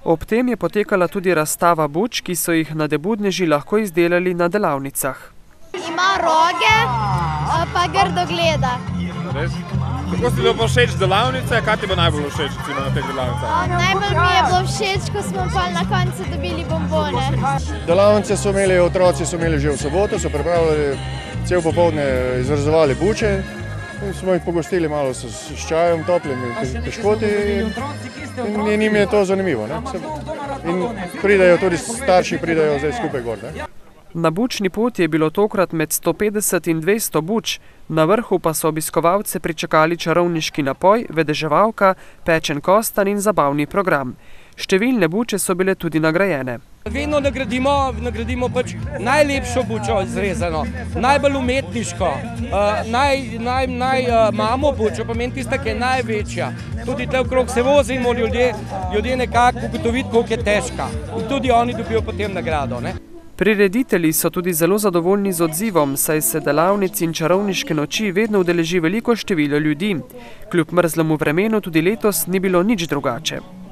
Ob tem je potekala tudi razstava buč, ki so jih nadebudneži lahko izdelali na delavnicah. Ima roge, pa grdo gleda. Res? Kako si bilo pa všeč delavnice? Kaj ti bo najbolj všeč na teh delavnicah? Najbolj mi je bilo všeč, ko smo pa na koncu dobili bombone. Delavnice so imeli, otroci so imeli že v soboto, so pripravljali cel popoldne, izrezovali buče. Smo jih pogostili malo s čajem, toplimi piškoti in njim je to zanimivo. In pridejo tudi starši, pridejo zdaj skupaj gor. Na bučni poti je bilo tokrat med 150 in 200 buč, na vrhu pa so obiskovalce pričakali čarovniški napoj, vedeževalka, pečen kostanj in zabavni program. Številne buče so bile tudi nagrajene. Vedno nagradimo pač najlepšo bučo izrezano, najbolj umetniško, imamo bučo, pomeni tista, ki je največja. Tudi tle okrog se vozimo ljudje nekako ugotoviti, koliko je težka. In tudi oni dobijo potem nagrado. Prireditelji so tudi zelo zadovoljni z odzivom, saj se delavnic in čarovniške noči vedno udeleži veliko število ljudi. Kljub mrzlemu vremenu tudi letos ni bilo nič drugače.